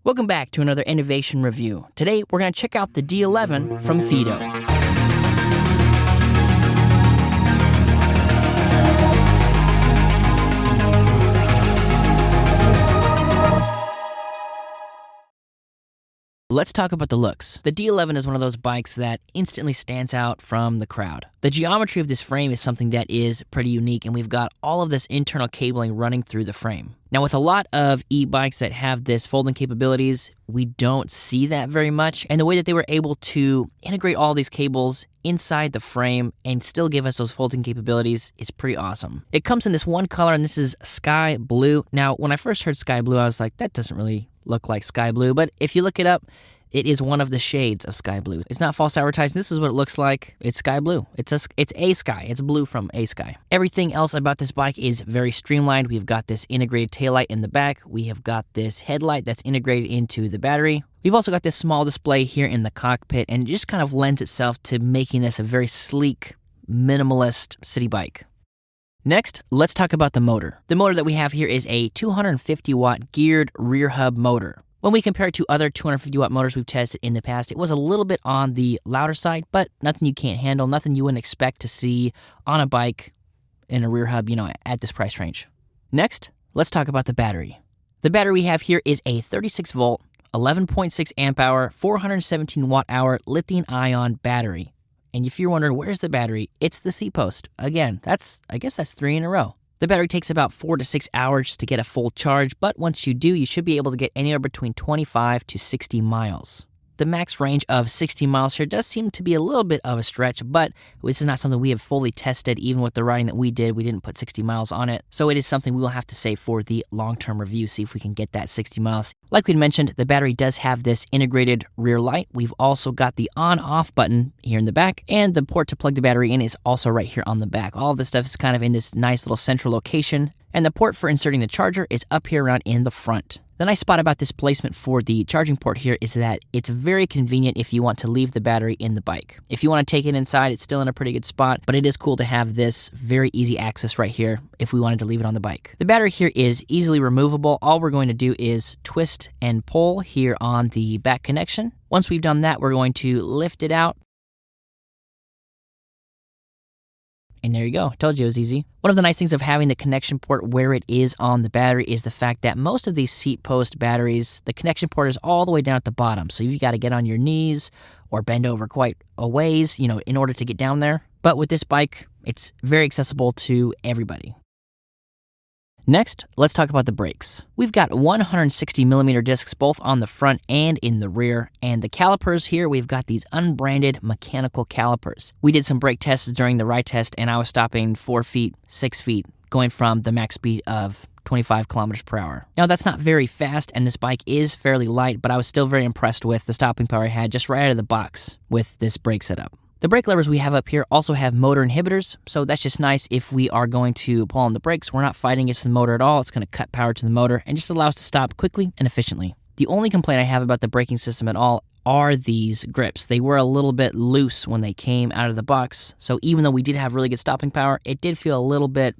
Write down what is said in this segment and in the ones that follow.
Welcome back to another innovation review. Today, we're going to check out the D11 from Fiido. Let's talk about the looks. The D11 is one of those bikes that instantly stands out from the crowd. The geometry of this frame is something that is pretty unique, and we've got all of this internal cabling running through the frame. Now, with a lot of e-bikes that have this folding capabilities, we don't see that very much, and the way that they were able to integrate all these cables inside the frame and still give us those folding capabilities is pretty awesome. It comes in this one color, and this is sky blue. Now, when I first heard sky blue, I was like, that doesn't really look like sky blue, but if you look it up, it is one of the shades of sky blue. It's not false advertising. This is what it looks like. It's sky blue. It's a sky. It's blue from a sky. Everything else about this bike is very streamlined. We've got this integrated taillight in the back. We have got this headlight that's integrated into the battery. We've also got this small display here in the cockpit, and it just kind of lends itself to making this a very sleek, minimalist city bike. Next, let's talk about the motor. The motor that we have here is a 250 watt geared rear hub motor. When we compare it to other 250 watt motors we've tested in the past, it was a little bit on the louder side, but nothing you can't handle, nothing you wouldn't expect to see on a bike in a rear hub, at this price range. Next, let's talk about the battery. The battery we have here is a 36 volt, 11.6 amp hour, 417 watt hour lithium-ion battery. And if you're wondering, where's the battery? It's the seat post. Again, I guess that's 3 in a row. The battery takes about 4 to 6 hours to get a full charge, but once you do, you should be able to get anywhere between 25 to 60 miles. The max range of 60 miles here does seem to be a little bit of a stretch, but this is not something we have fully tested. Even with the riding that we did, we didn't put 60 miles on it. So it is something we will have to save for the long-term review, see if we can get that 60 miles. Like we mentioned, the battery does have this integrated rear light. We've also got the on-off button here in the back, and the port to plug the battery in is also right here on the back. All of this stuff is kind of in this nice little central location, and the port for inserting the charger is up here around in the front. The nice spot about this placement for the charging port here is that it's very convenient if you want to leave the battery in the bike. If you want to take it inside, it's still in a pretty good spot, but it is cool to have this very easy access right here if we wanted to leave it on the bike. The battery here is easily removable. All we're going to do is twist and pull here on the back connection. Once we've done that, we're going to lift it out. And there you go. I told you it was easy. One of the nice things of having the connection port where it is on the battery is the fact that most of these seat post batteries, the connection port is all the way down at the bottom. So you've got to get on your knees or bend over quite a ways, in order to get down there. But with this bike, it's very accessible to everybody. Next, let's talk about the brakes. We've got 160 millimeter discs both on the front and in the rear, and the calipers here, we've got these unbranded mechanical calipers. We did some brake tests during the ride test, and I was stopping 4 feet, 6 feet, going from the max speed of 25 kilometers per hour. Now, that's not very fast, and this bike is fairly light, but I was still very impressed with the stopping power I had just right out of the box with this brake setup. The brake levers we have up here also have motor inhibitors, so that's just nice if we are going to pull on the brakes. We're not fighting against the motor at all. It's going to cut power to the motor and just allow us to stop quickly and efficiently. The only complaint I have about the braking system at all are these grips. They were a little bit loose when they came out of the box, so even though we did have really good stopping power, it did feel a little bit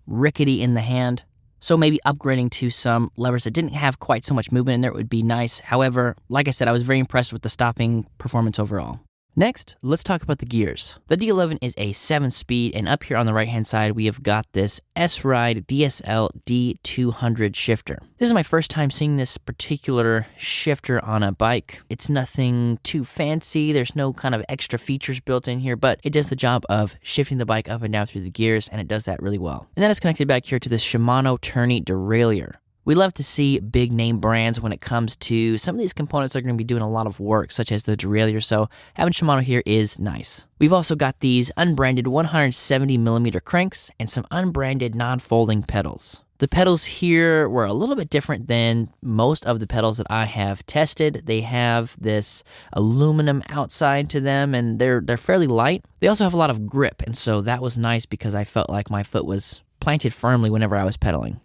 rickety in the hand. So maybe upgrading to some levers that didn't have quite so much movement in there would be nice. However, like I said, I was very impressed with the stopping performance overall. Next, let's talk about the gears. The D11 is a 7-speed, and up here on the right-hand side, we have got this S-Ride DSL D200 shifter. This is my first time seeing this particular shifter on a bike. It's nothing too fancy. There's no kind of extra features built in here, but it does the job of shifting the bike up and down through the gears, and it does that really well. And then it's connected back here to this Shimano tourney derailleur. We love to see big name brands when it comes to some of these components that are going to be doing a lot of work, such as the derailleur, so having Shimano here is nice. We've also got these unbranded 170 millimeter cranks and some unbranded non-folding pedals. The pedals here were a little bit different than most of the pedals that I have tested. They have this aluminum outside to them, and they're fairly light. They also have a lot of grip, and so that was nice because I felt like my foot was planted firmly whenever I was pedaling.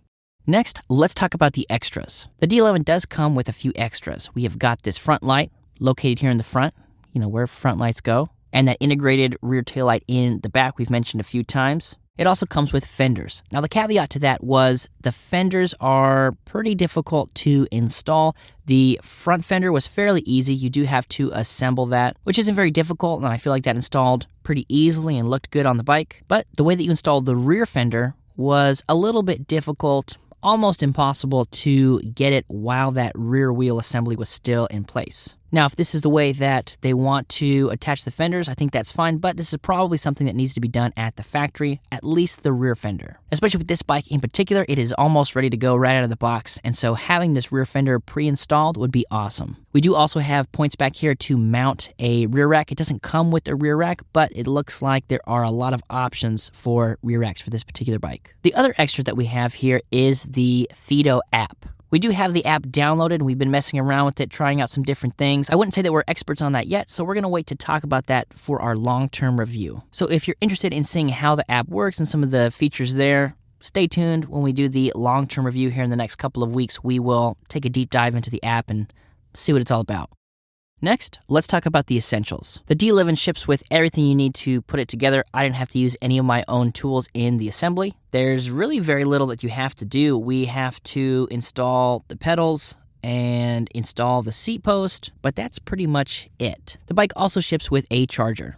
Next, let's talk about the extras. The D11 does come with a few extras. We have got this front light located here in the front, where front lights go, and that integrated rear taillight in the back we've mentioned a few times. It also comes with fenders. Now, the caveat to that was the fenders are pretty difficult to install. The front fender was fairly easy. You do have to assemble that, which isn't very difficult, and I feel like that installed pretty easily and looked good on the bike. But the way that you installed the rear fender was a little bit difficult, almost impossible to get it while that rear wheel assembly was still in place. Now, if this is the way that they want to attach the fenders, I think that's fine, but this is probably something that needs to be done at the factory, at least the rear fender. Especially with this bike in particular, it is almost ready to go right out of the box, and so having this rear fender pre-installed would be awesome. We do also have points back here to mount a rear rack. It doesn't come with a rear rack, but it looks like there are a lot of options for rear racks for this particular bike. The other extra that we have here is the Fiido app. We do have the app downloaded, and we've been messing around with it, trying out some different things. I wouldn't say that we're experts on that yet, so we're going to wait to talk about that for our long-term review. So if you're interested in seeing how the app works and some of the features there, stay tuned. When we do the long-term review here in the next couple of weeks, we will take a deep dive into the app and see what it's all about. Next, let's talk about the essentials. The D11 ships with everything you need to put it together. I didn't have to use any of my own tools in the assembly. There's really very little that you have to do. We have to install the pedals and install the seat post, but that's pretty much it. The bike also ships with a charger.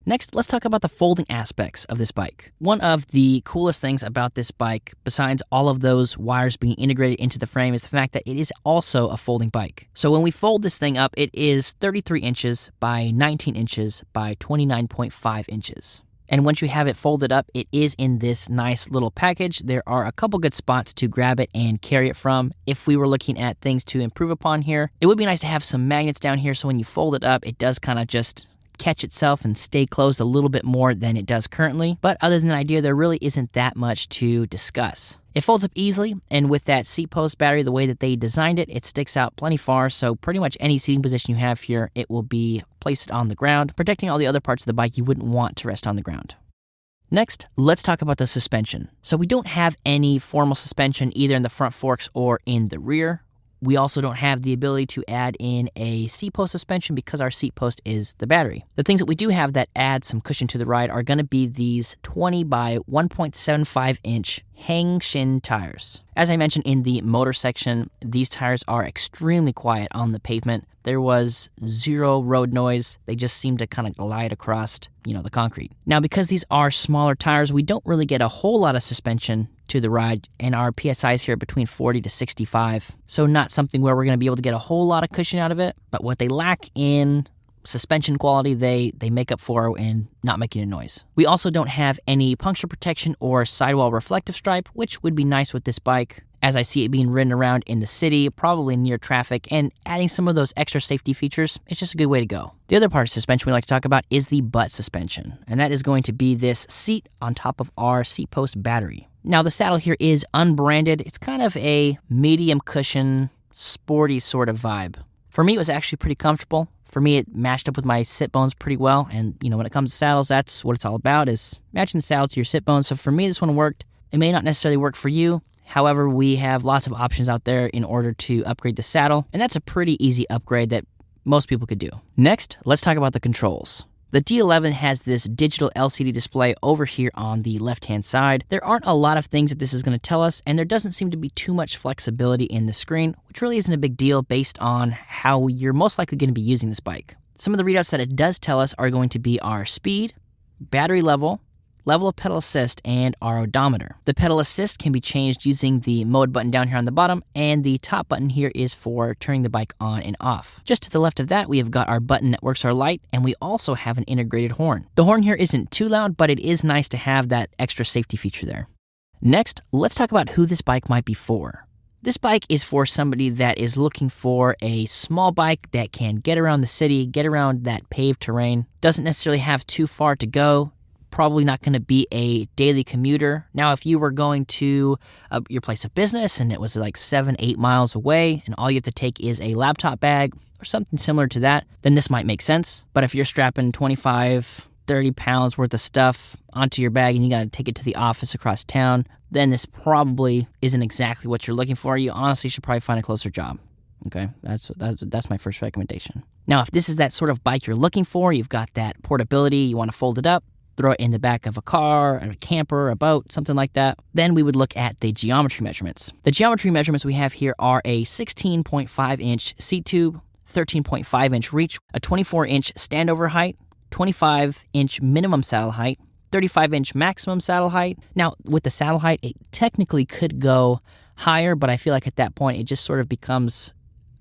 Next, let's talk about the folding aspects of this bike. One of the coolest things about this bike, besides all of those wires being integrated into the frame, is the fact that it is also a folding bike. So when we fold this thing up, it is 33 inches by 19 inches by 29.5 inches. And once you have it folded up, it is in this nice little package. There are a couple good spots to grab it and carry it from. If we were looking at things to improve upon here, it would be nice to have some magnets down here so when you fold it up, it does kind of just catch itself and stay closed a little bit more than it does currently. But other than that idea, there really isn't that much to discuss. It folds up easily, and with that seat post battery, the way that they designed it, it sticks out plenty far, so pretty much any seating position you have here, it will be placed on the ground, protecting all the other parts of the bike you wouldn't want to rest on the ground. Next, let's talk about the suspension. So we don't have any formal suspension either in the front forks or in the rear. We also don't have the ability to add in a seat post suspension because our seat post is the battery. The things that we do have that add some cushion to the ride are going to be these 20 by 1.75 inch hang shin tires. As I mentioned in the motor section, these tires are extremely quiet on the pavement. There was zero road noise. They just seem to kind of glide across, the concrete. Now, because these are smaller tires, we don't really get a whole lot of suspension to the ride, and our PSIs here are between 40 to 65. So not something where we're going to be able to get a whole lot of cushion out of it, but what they lack in suspension quality, they make up for in not making a noise. We also don't have any puncture protection or sidewall reflective stripe, which would be nice with this bike. As I see it being ridden around in the city, probably near traffic, and adding some of those extra safety features, it's just a good way to go. The other part of suspension we like to talk about is the butt suspension, and that is going to be this seat on top of our seat post battery. Now, the saddle here is unbranded. It's kind of a medium cushion, sporty sort of vibe. For me, it was actually pretty comfortable. For me, it matched up with my sit bones pretty well, and when it comes to saddles, that's what it's all about, is matching the saddle to your sit bones. So for me, this one worked. It may not necessarily work for you. However, we have lots of options out there in order to upgrade the saddle, and that's a pretty easy upgrade that most people could do. Next, let's talk about the controls. The D11 has this digital LCD display over here on the left-hand side. There aren't a lot of things that this is going to tell us, and there doesn't seem to be too much flexibility in the screen, which really isn't a big deal based on how you're most likely going to be using this bike. Some of the readouts that it does tell us are going to be our speed, battery level of pedal assist, and our odometer. The pedal assist can be changed using the mode button down here on the bottom, and the top button here is for turning the bike on and off. Just to the left of that, we have got our button that works our light, and we also have an integrated horn. The horn here isn't too loud, but it is nice to have that extra safety feature there. Next, let's talk about who this bike might be for. This bike is for somebody that is looking for a small bike that can get around the city, get around that paved terrain, doesn't necessarily have too far to go, probably not going to be a daily commuter. Now, if you were going to your place of business and it was like 7-8 miles away and all you have to take is a laptop bag or something similar to that, then this might make sense. But if you're strapping 25-30 pounds worth of stuff onto your bag and you got to take it to the office across town, then this probably isn't exactly what you're looking for. You honestly should probably find a closer job. Okay, that's my first recommendation. Now, if this is that sort of bike you're looking for, you've got that portability, you want to fold it up, throw it in the back of a car, a camper, a boat, something like that. Then we would look at the geometry measurements. The geometry measurements we have here are a 16.5-inch seat tube, 13.5-inch reach, a 24-inch standover height, 25-inch minimum saddle height, 35-inch maximum saddle height. Now, with the saddle height, it technically could go higher, but I feel like at that point, it just sort of becomes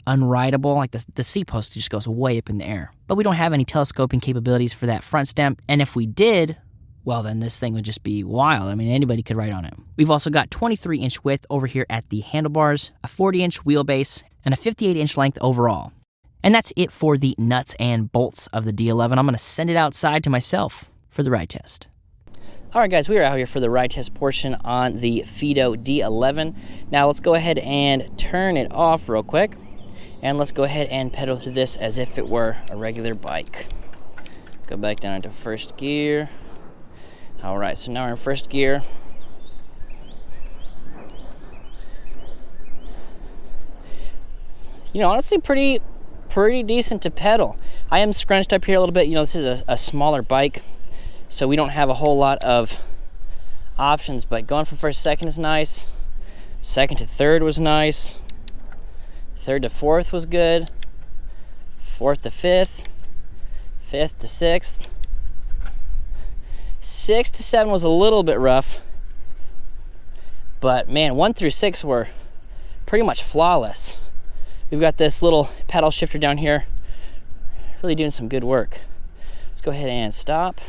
unrideable. Like the seat post just goes way up in the air. But we don't have any telescoping capabilities for that front stem, and if we did, well, then this thing would just be wild. I mean, anybody could ride on it. We've also got 23-inch width over here at the handlebars, a 40-inch wheelbase, and a 58-inch length overall. And that's it for the nuts and bolts of the D11. I'm going to send it outside to myself for the ride test. All right, guys, we are out here for the ride test portion on the Fiido D11. Now, let's go ahead and turn it off real quick. And let's go ahead and pedal through this as if it were a regular bike. Go back down into first gear. All right, so now we're in first gear. You know, honestly, pretty decent to pedal. I am scrunched up here a little bit. You know, this is a smaller bike, so we don't have a whole lot of options, but going from first to second is nice. Second to third was nice. Third to fourth was good. Fourth to fifth. Fifth to sixth. 6 to 7 was a little bit rough. But man, 1 through 6 were pretty much flawless. We've got this little pedal shifter down here. Really doing some good work. Let's go ahead and stop.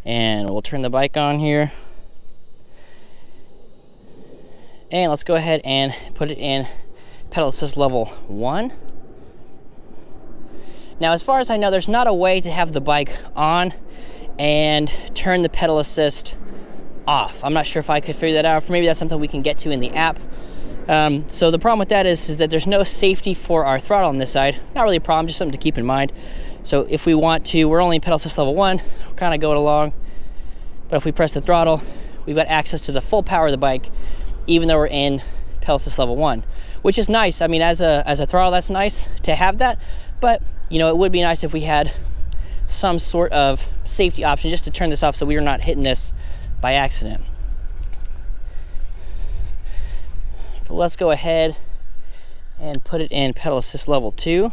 And we'll turn the bike on here. And let's go ahead and put it in pedal assist level 1. Now, as far as I know, there's not a way to have the bike on and turn the pedal assist off. I'm not sure if I could figure that out. Maybe that's something we can get to in the app. So the problem with that is that there's no safety for our throttle on this side. Not really a problem, just something to keep in mind. So if we want to, we're only in pedal assist level 1, we're kind of going along. But if we press the throttle, we've got access to the full power of the bike, even though we're in pedal assist level 1, which is nice. I mean, as a throttle, that's nice to have that. But, you know, it would be nice if we had some sort of safety option just to turn this off so we are not hitting this by accident. But let's go ahead and put it in pedal assist level 2.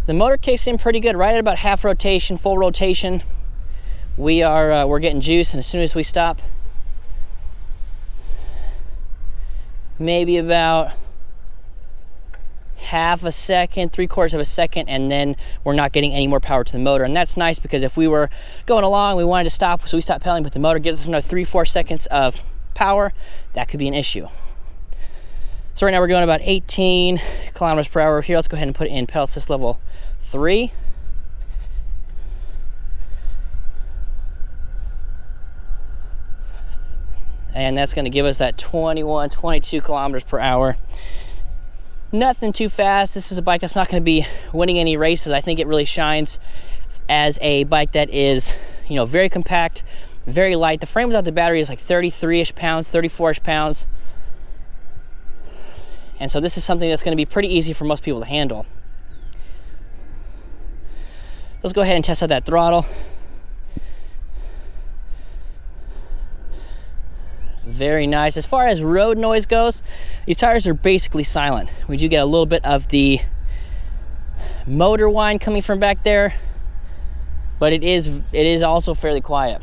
The motor kicks in pretty good, right at about half rotation, full rotation. We're getting juice, and as soon as we stop, maybe about half a second, 3/4 of a second, and then we're not getting any more power to the motor. And that's nice because if we were going along, we wanted to stop, so we stopped pedaling, but the motor gives us another 3-4 seconds of power, that could be an issue. So right now we're going about 18 kilometers per hour here. Let's go ahead and put it in pedal assist level 3. And that's going to give us that 21, 22 kilometers per hour. Nothing too fast. This is a bike that's not going to be winning any races. I think it really shines as a bike that is, you know, very compact, very light. The frame without the battery is like 33-ish pounds, 34-ish pounds. And so this is something that's going to be pretty easy for most people to handle. Let's go ahead and test out that throttle. Very nice. As far as road noise goes, these tires are basically silent. We do get a little bit of the motor whine coming from back there, but it is also fairly quiet.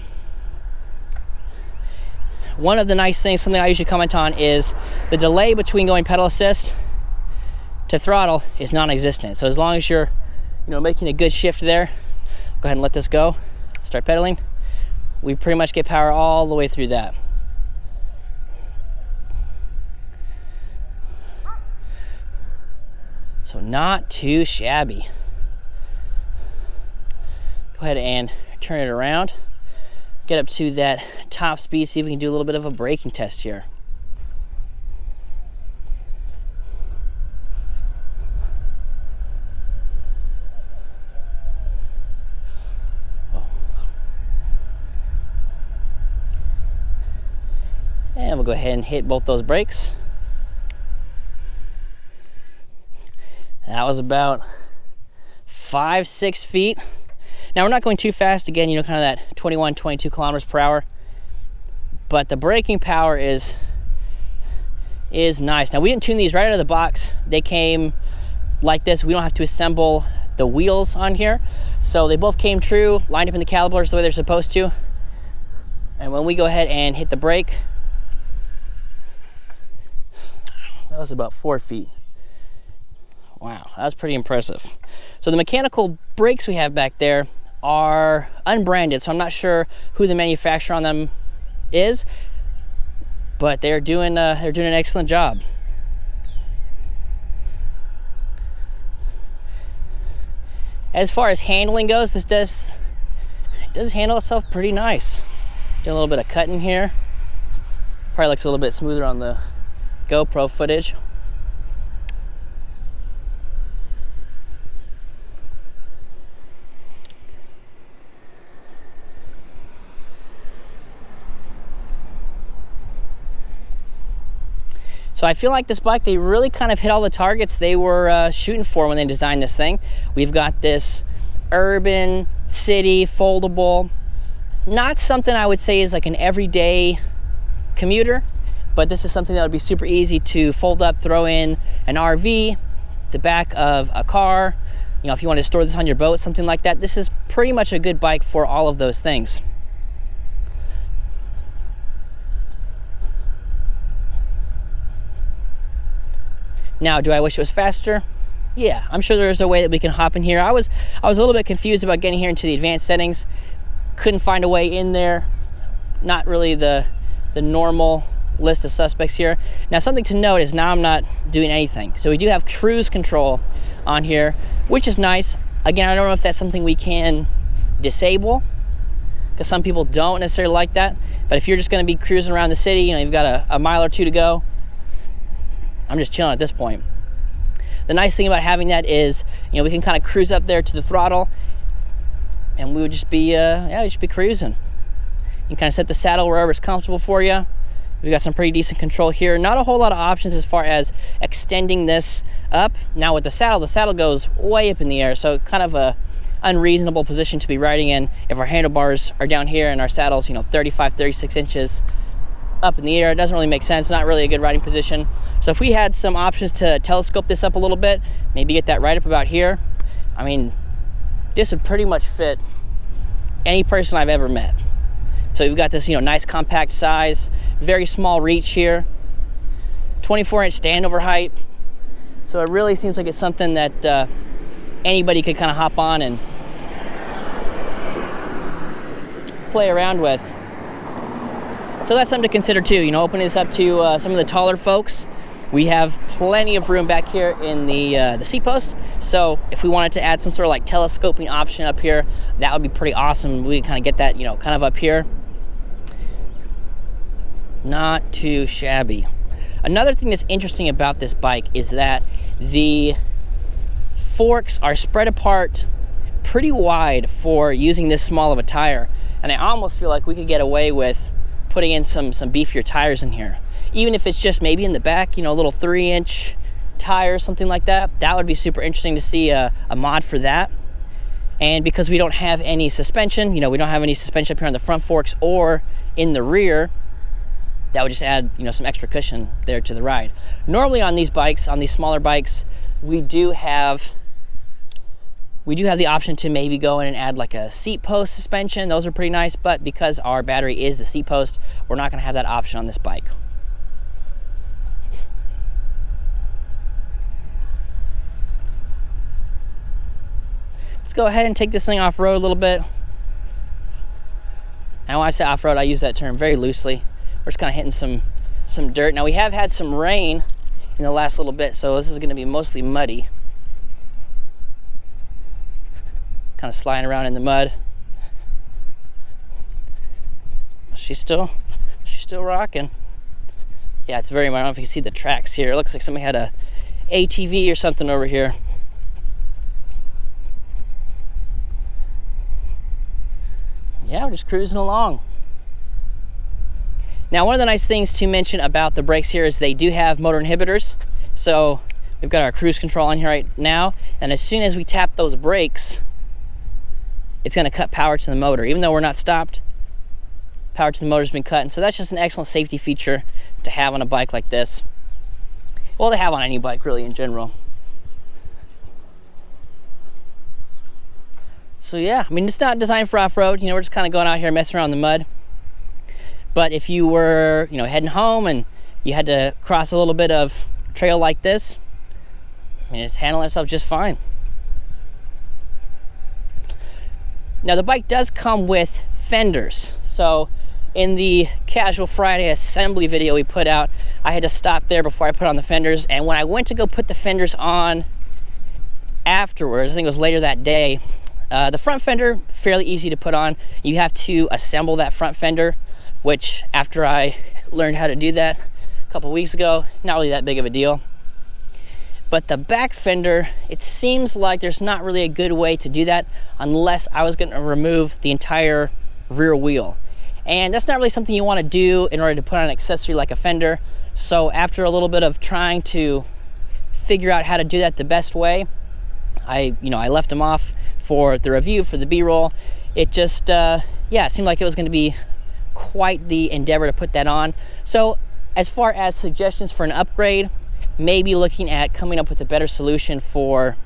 One of the nice things, something I usually comment on, is the delay between going pedal assist to throttle is non-existent. So as long as you're, you know, making a good shift there, go ahead and let this go. Start pedaling. We pretty much get power all the way through that. So not too shabby. Go ahead and turn it around. Get up to that top speed, see if we can do a little bit of a braking test here. And we'll go ahead and hit both those brakes. That was about 5, 6 feet. Now we're not going too fast, again, you know, kind of that 21, 22 kilometers per hour, but the braking power is nice. Now we didn't tune these right out of the box. They came like this. We don't have to assemble the wheels on here. So they both came true, lined up in the calipers the way they're supposed to. And when we go ahead and hit the brake, that was about 4 feet. Wow, that was pretty impressive. So the mechanical brakes we have back there are unbranded, so I'm not sure who the manufacturer on them is, but they're doing an excellent job. As far as handling goes, this does handle itself pretty nice. Doing a little bit of cutting here. Probably looks a little bit smoother on the GoPro footage. So I feel like this bike, they really kind of hit all the targets they were shooting for when they designed this thing. We've got this urban, city, foldable, not something I would say is like an everyday commuter, but this is something that would be super easy to fold up, throw in an RV, the back of a car, you know, if you want to store this on your boat, something like that. This is pretty much a good bike for all of those things. Now, do I wish it was faster? Yeah, I'm sure there's a way that we can hop in here. I was a little bit confused about getting here into the advanced settings. Couldn't find a way in there. Not really the normal list of suspects here. Now, something to note is now I'm not doing anything. So we do have cruise control on here, which is nice. Again, I don't know if that's something we can disable, because some people don't necessarily like that. But if you're just going to be cruising around the city, you know, you've got a mile or two to go, I'm just chilling at this point. The nice thing about having that is, you know, we can kind of cruise up there to the throttle, and we would just be, we'd just be cruising. You can kind of set the saddle wherever it's comfortable for you. We've got some pretty decent control here. Not a whole lot of options as far as extending this up. Now with the saddle goes way up in the air, so kind of a unreasonable position to be riding in if our handlebars are down here and our saddle's, you know, 35, 36 inches up in the air. It doesn't really make sense. Not really a good riding position. So if we had some options to telescope this up a little bit, maybe get that right up about here, I mean, this would pretty much fit any person I've ever met. So we've got this, you know, nice compact size, very small reach here, 24-inch standover height. So it really seems like it's something that anybody could kind of hop on and play around with. So that's something to consider too, you know, opening this up to some of the taller folks. We have plenty of room back here in the seat post. So if we wanted to add some sort of like telescoping option up here, that would be pretty awesome. We could kind of get that, you know, kind of up here. Not too shabby. Another thing that's interesting about this bike is that the forks are spread apart pretty wide for using this small of a tire. And I almost feel like we could get away with putting in some beefier tires in here. Even if it's just maybe in the back, you know, a little 3-inch tire, something like that. That would be super interesting to see a mod for that. And because we don't have any suspension, you know, we don't have any suspension up here on the front forks or in the rear, that would just add, you know, some extra cushion there to the ride. Normally on these bikes, on these smaller bikes, we do have the option to maybe go in and add like a seat post suspension. Those are pretty nice, but because our battery is the seat post, we're not gonna have that option on this bike. Let's go ahead and take this thing off-road a little bit. And when I say off-road, I use that term very loosely. We're just kind of hitting some dirt. Now we have had some rain in the last little bit, so this is gonna be mostly muddy. Kind of sliding around in the mud. She's still rocking. Yeah, it's very, I don't know if you can see the tracks here. It looks like somebody had a ATV or something over here. Yeah, we're just cruising along. Now, one of the nice things to mention about the brakes here is they do have motor inhibitors. So We've got our cruise control on here right now, and as soon as we tap those brakes, it's going to cut power to the motor. Even though we're not stopped, power to the motor's been cut, and so that's just an excellent safety feature to have on a bike like this. Well, to have on any bike really in general. So yeah, I mean, it's not designed for off-road. You know, we're just kind of going out here messing around in the mud. But if you were, you know, heading home and you had to cross a little bit of trail like this, I mean, it's handling itself just fine. Now, the bike does come with fenders. So in the Casual Friday assembly video we put out, I had to stop there before I put on the fenders. And when I went to go put the fenders on afterwards, I think it was later that day, the front fender, fairly easy to put on. You have to assemble that front fender, which after I learned how to do that a couple weeks ago, not really that big of a deal. But the back fender, it seems like there's not really a good way to do that unless I was going to remove the entire rear wheel. And that's not really something you want to do in order to put on an accessory like a fender. So after a little bit of trying to figure out how to do that the best way, I left them off for the review, for the B-roll. It just, it seemed like it was going to be quite the endeavor to put that on. So as far as suggestions for an upgrade, maybe looking at coming up with a better solution for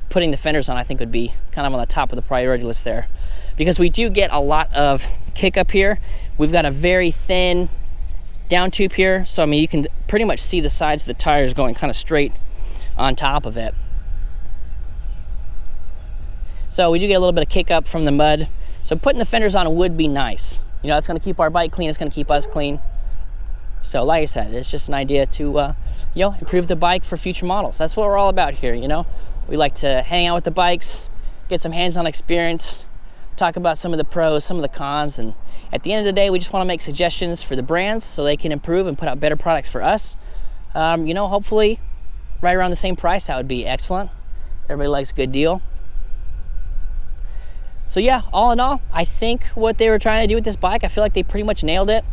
putting the fenders on, I think would be kind of on the top of the priority list there. Because we do get a lot of kick up here. We've got a very thin down tube here. So, I mean, you can pretty much see the sides of the tires going kind of straight on top of it. So we do get a little bit of kick up from the mud. So putting the fenders on would be nice. You know, it's going to keep our bike clean. It's going to keep us clean. So like I said, it's just an idea to, improve the bike for future models. That's what we're all about here, you know. We like to hang out with the bikes, get some hands-on experience, talk about some of the pros, some of the cons, and at the end of the day, we just want to make suggestions for the brands so they can improve and put out better products for us. Hopefully right around the same price, that would be excellent. Everybody likes a good deal. So yeah, all in all, I think what they were trying to do with this bike, I feel like they pretty much nailed it.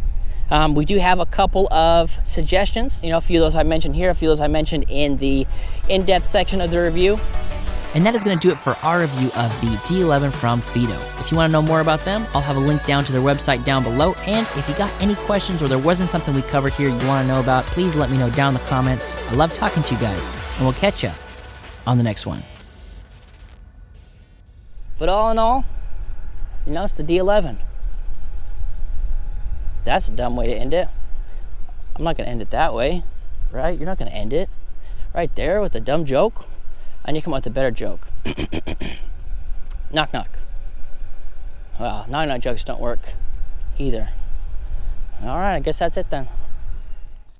We do have a couple of suggestions, a few of those I mentioned here, a few of those I mentioned in the in-depth section of the review. And that is going to do it for our review of the D11 from Fiido. If you want to know more about them, I'll have a link down to their website down below. And if you got any questions or there wasn't something we covered here you want to know about, please let me know down in the comments. I love talking to you guys, and we'll catch you on the next one. But all in all, it's the D11. That's a dumb way to end it. I'm not going to end it that way, right? You're not going to end it right there with a dumb joke. I need to come up with a better joke. Knock, knock. Well, knock, knock jokes don't work either. All right, I guess that's it then.